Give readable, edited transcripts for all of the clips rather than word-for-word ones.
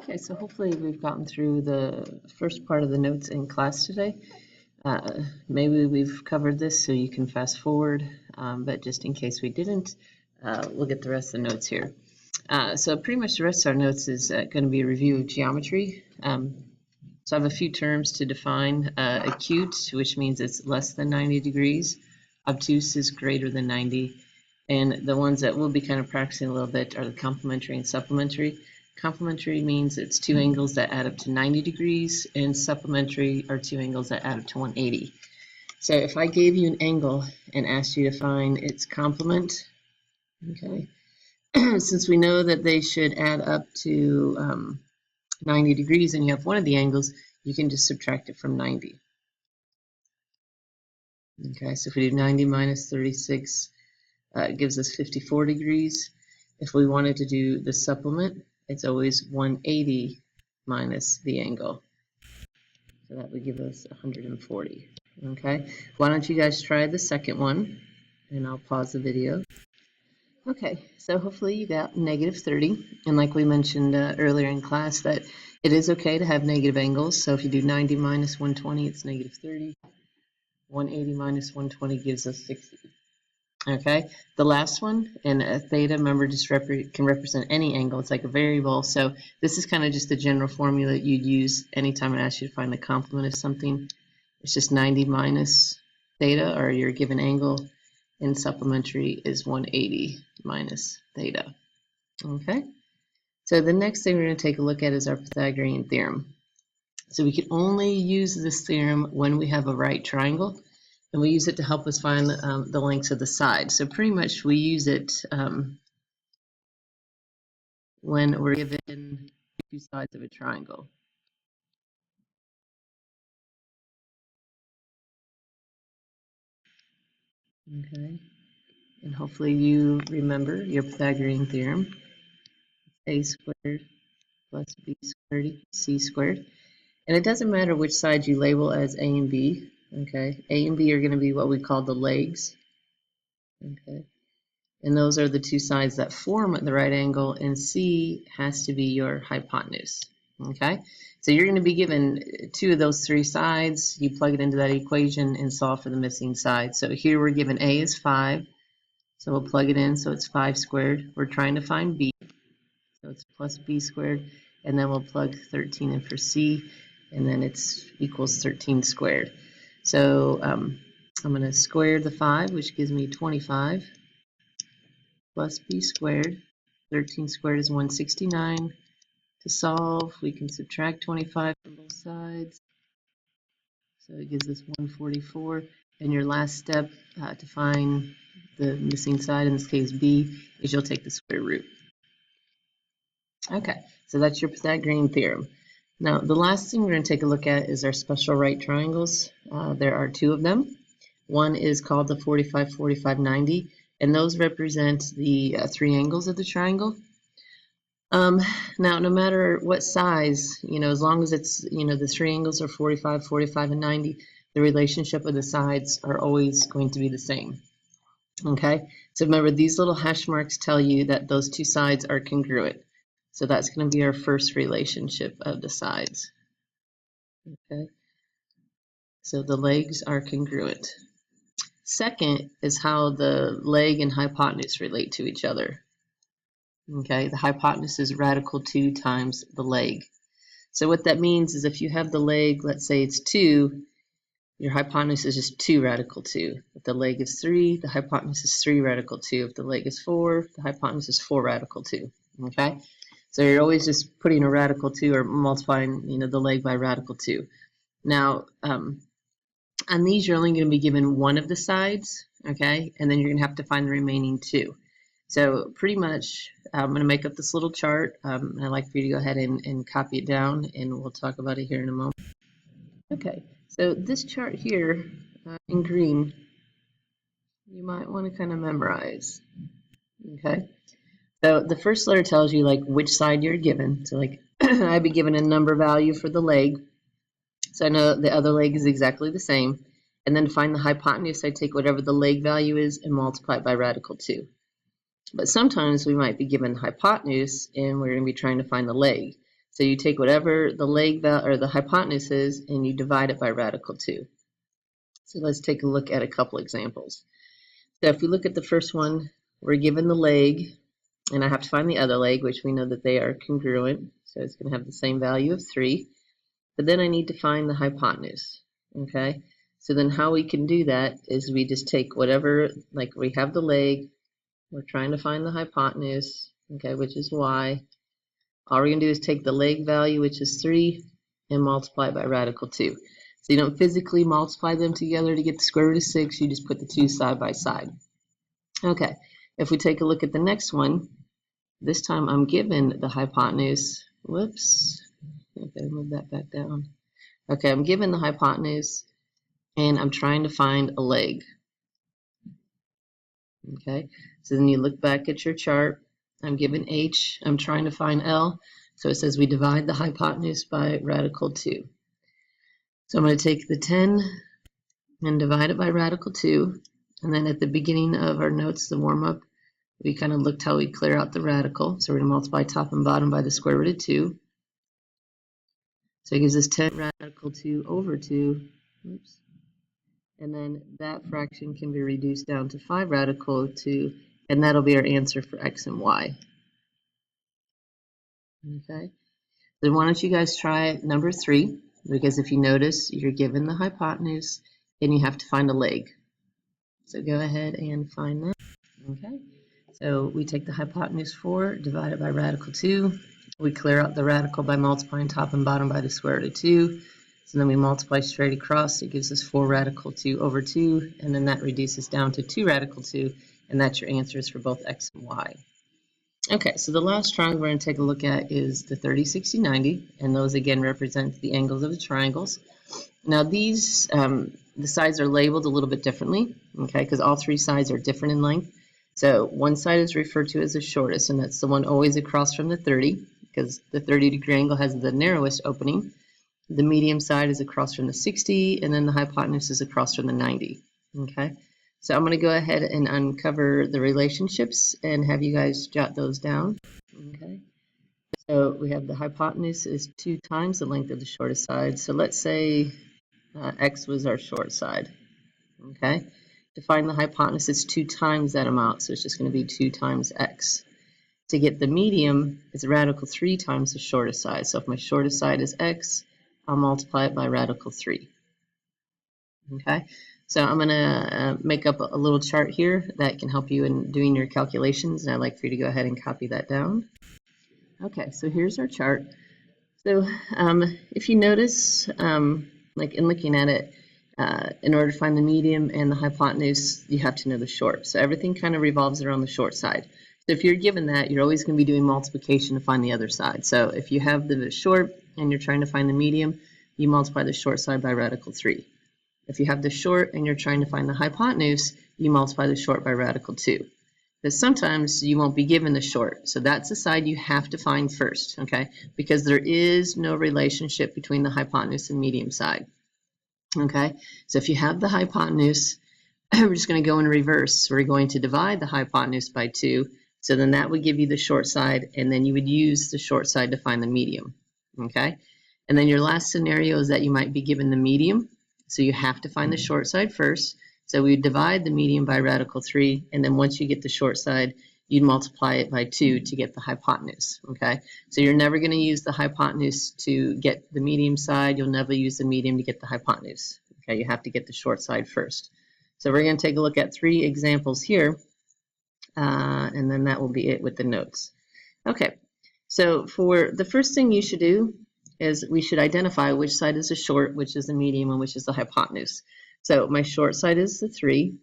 Okay, so hopefully we've gotten through the first part of the notes in class today. Maybe we've covered this so you can fast forward, but just in case we didn't, we'll get the rest of the notes here. So pretty much the rest of our notes is going to be a review of geometry. So I have a few terms to define. Acute, which means it's less than 90 degrees. Obtuse is greater than 90. And the ones that we'll be kind of practicing a little bit are the complementary and supplementary. Complementary means it's two angles that add up to 90 degrees, and supplementary are two angles that add up to 180. So if I gave you an angle and asked you to find its complement, okay, since we know that they should add up to 90 degrees and you have one of the angles, you can just subtract it from 90. Okay, so if we do 90 minus 36, it gives us 54 degrees. If we wanted to do the supplement, it's always 180 minus the angle. So that would give us 140. Okay, why don't you guys try the second one, and I'll pause the video. Okay, so hopefully you got negative 30, and like we mentioned earlier in class, that it is okay to have negative angles. So if you do 90 minus 120, it's negative 30. 180 minus 120 gives us 60. Okay, the last one, and theta, remember, just can represent any angle. It's like a variable. So this is kind of just the general formula that you'd use anytime I ask you to find the complement of something. It's just 90 minus theta, or your given angle, and supplementary is 180 minus theta. Okay, so the next thing we're going to take a look at is our Pythagorean theorem. So we can only use this theorem when we have a right triangle, and we use it to help us find the lengths of the sides. So pretty much we use it when we're given two sides of a triangle. Okay, and hopefully you remember your Pythagorean theorem. A squared plus b squared equals c squared. And it doesn't matter which side you label as A and B. Okay, A and B are going to be what we call the legs. Okay, and those are the two sides that form the right angle, and C has to be your hypotenuse. Okay, so you're going to be given two of those three sides. You plug it into that equation and solve for the missing side. So here we're given A is 5, so we'll plug it in, so it's 5 squared. We're trying to find B, so it's plus B squared, and then we'll plug 13 in for C, and then it's equals 13 squared. So I'm going to square the 5, which gives me 25, plus b squared. 13 squared is 169. To solve, we can subtract 25 from both sides. So it gives us 144. And your last step to find the missing side, in this case b, is you'll take the square root. Okay, so that's your Pythagorean theorem. Now, the last thing we're going to take a look at is our special right triangles. There are two of them. One is called the 45, 45, 90, and those represent the three angles of the triangle. Now, no matter what size, as long as it's, the three angles are 45, 45, and 90, the relationship of the sides are always going to be the same. Okay, so remember, these little hash marks tell you that those two sides are congruent. So that's going to be our first relationship of the sides. Okay, so the legs are congruent. Second is how the leg and hypotenuse relate to each other. Okay, the hypotenuse is radical 2 times the leg. So what that means is if you have the leg, let's say it's 2, your hypotenuse is just 2 radical 2. If the leg is 3, the hypotenuse is 3 radical 2. If the leg is 4, the hypotenuse is 4 radical 2. Okay, so you're always just putting a radical 2 or multiplying, the leg by radical 2. Now, on these, you're only going to be given one of the sides, okay, and then you're going to have to find the remaining 2. So pretty much, I'm going to make up this little chart, and I'd like for you to go ahead and copy it down, and we'll talk about it here in a moment. Okay, so this chart here in green, you might want to kind of memorize. Okay, so the first letter tells you like which side you're given. So like I'd be given a number value for the leg, so I know the other leg is exactly the same. And then to find the hypotenuse, I take whatever the leg value is and multiply it by radical 2. But sometimes we might be given hypotenuse and we're going to be trying to find the leg. So you take whatever the leg value or the hypotenuse is and you divide it by radical 2. So let's take a look at a couple examples. So if we look at the first one, we're given the leg, and I have to find the other leg, which we know that they are congruent. So it's going to have the same value of 3. But then I need to find the hypotenuse. Okay? So then how we can do that is we just take whatever, like we have the leg, we're trying to find the hypotenuse, okay, which is y. All we're going to do is take the leg value, which is 3, and multiply by radical 2. So you don't physically multiply them together to get the square root of 6, you just put the 2 side by side. Okay, if we take a look at the next one, this time I'm given the hypotenuse. Whoops, okay, move that back down. Okay, I'm given the hypotenuse, and I'm trying to find a leg. Okay, so then you look back at your chart. I'm given h, I'm trying to find L. So it says we divide the hypotenuse by radical 2. So I'm going to take the 10 and divide it by radical 2. And then at the beginning of our notes, the warm-up, we kind of looked how we clear out the radical. So we're going to multiply top and bottom by the square root of 2. So it gives us 10 radical 2 over 2. Oops. And then that fraction can be reduced down to 5 radical 2, and that'll be our answer for x and y. Okay. Then why don't you guys try number 3, because if you notice, you're given the hypotenuse, and you have to find a leg. So go ahead and find that. Okay. So we take the hypotenuse 4, divide it by radical 2. We clear out the radical by multiplying top and bottom by the square root of 2. So then we multiply straight across. It gives us 4 radical 2 over 2, and then that reduces down to 2 radical 2, and that's your answers for both x and y. Okay, so the last triangle we're going to take a look at is the 30, 60, 90, and those again represent the angles of the triangles. Now these, the sides are labeled a little bit differently, okay, because all 3 sides are different in length. So one side is referred to as the shortest, and that's the one always across from the 30, because the 30-degree angle has the narrowest opening. The medium side is across from the 60, and then the hypotenuse is across from the 90. Okay, so I'm going to go ahead and uncover the relationships and have you guys jot those down. Okay, so we have the hypotenuse is 2 times the length of the shortest side. So let's say x was our short side. Okay, to find the hypotenuse, it's 2 times that amount, so it's just going to be 2 times x. To get the medium, it's radical 3 times the shortest side. So if my shortest side is x, I'll multiply it by radical 3. Okay, so I'm going to make up a little chart here that can help you in doing your calculations, and I'd like for you to go ahead and copy that down. Okay, so here's our chart. So if you notice, like in looking at it, in order to find the medium and the hypotenuse, you have to know the short. So everything kind of revolves around the short side. So if you're given that, you're always going to be doing multiplication to find the other side. So if you have the short and you're trying to find the medium, you multiply the short side by radical 3. If you have the short and you're trying to find the hypotenuse, you multiply the short by radical 2. Because sometimes you won't be given the short. So that's the side you have to find first, okay? Because there is no relationship between the hypotenuse and medium side. Okay, so if you have the hypotenuse, we're just going to go in reverse. We're going to divide the hypotenuse by 2. So then that would give you the short side, and then you would use the short side to find the medium. Okay, and then your last scenario is that you might be given the medium. So you have to find the short side first. So we would divide the medium by radical 3, and then once you get the short side, you'd multiply it by 2 to get the hypotenuse. Okay, so you're never going to use the hypotenuse to get the medium side. You'll never use the medium to get the hypotenuse. Okay, you have to get the short side first. So we're going to take a look at 3 examples here, and then that will be it with the notes. Okay, so for the first thing you should do is we should identify which side is the short, which is the medium, and which is the hypotenuse. So my short side is the 3,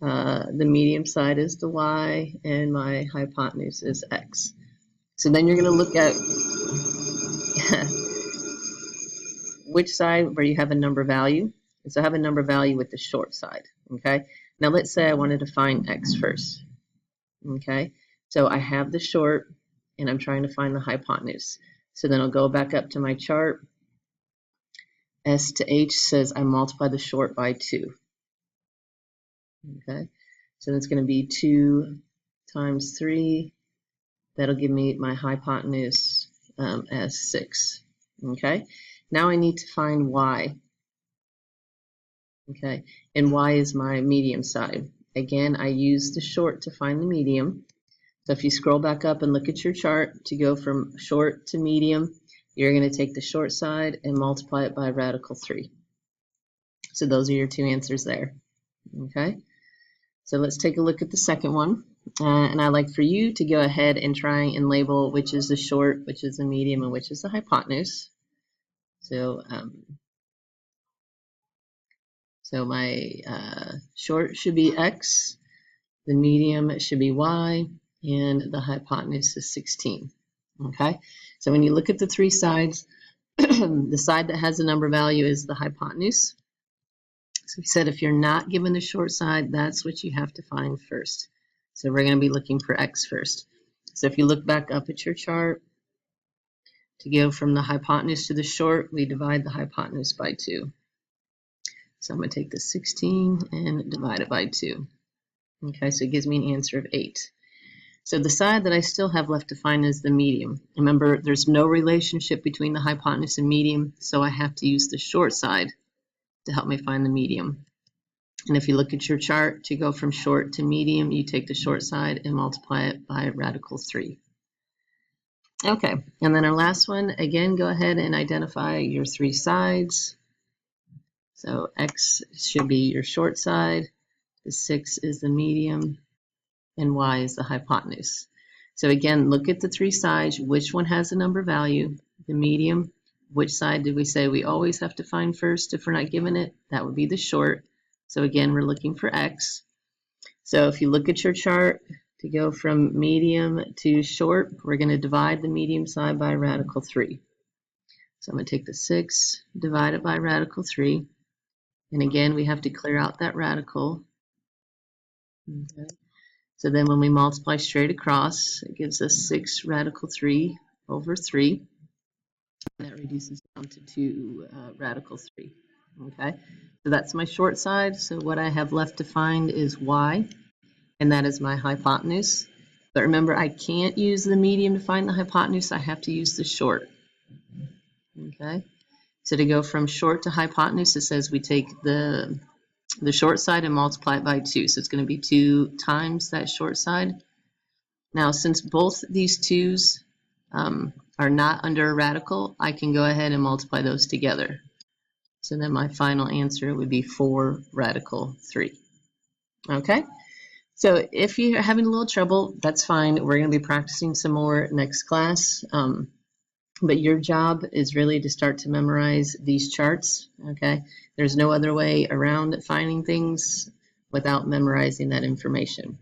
the medium side is the y, and my hypotenuse is x. So then you're going to look at which side where you have a number value. So I have a number value with the short side. Okay, now let's say I wanted to find x first. Okay, so I have the short and I'm trying to find the hypotenuse. So then I'll go back up to my chart. S to H says I multiply the short by 2. Okay, so that's going to be 2 times 3. That'll give me my hypotenuse as 6. Okay, now I need to find y. Okay, and y is my medium side. Again, I use the short to find the medium. So if you scroll back up and look at your chart to go from short to medium, you're going to take the short side and multiply it by radical 3. So those are your two answers there. Okay, so let's take a look at the second one. And I'd like for you to go ahead and try and label which is the short, which is the medium, and which is the hypotenuse. So, my short should be x, the medium should be y, and the hypotenuse is 16. Okay, so when you look at the three sides, the side that has a number value is the hypotenuse. So we said if you're not given the short side, that's what you have to find first. So we're going to be looking for x first. So if you look back up at your chart, to go from the hypotenuse to the short, we divide the hypotenuse by 2. So I'm going to take the 16 and divide it by 2. Okay, so it gives me an answer of 8. So the side that I still have left to find is the medium. Remember, there's no relationship between the hypotenuse and medium, so I have to use the short side to help me find the medium. And if you look at your chart, to go from short to medium, you take the short side and multiply it by radical 3. Okay, and then our last one, again, go ahead and identify your three sides. So x should be your short side, the 6 is the medium, and y is the hypotenuse. So again, look at the three sides. Which one has a number value? The medium. Which side did we say we always have to find first if we're not given it? That would be the short. So again, we're looking for x. So if you look at your chart, to go from medium to short, we're going to divide the medium side by radical 3. So I'm going to take the 6, divide it by radical 3. And again, we have to clear out that radical. Okay. So then when we multiply straight across, it gives us 6 radical 3 over 3. And that reduces down to 2 radical 3. Okay, so that's my short side. So what I have left to find is y, and that is my hypotenuse. But remember, I can't use the medium to find the hypotenuse. I have to use the short. Okay, so to go from short to hypotenuse, it says we take the short side and multiply it by 2. So it's going to be 2 times that short side. Now, since both these 2's are not under a radical, I can go ahead and multiply those together. So then my final answer would be 4 radical 3. Okay, so if you're having a little trouble, that's fine. We're going to be practicing some more next class. But your job is really to start to memorize these charts. Okay, there's no other way around finding things without memorizing that information.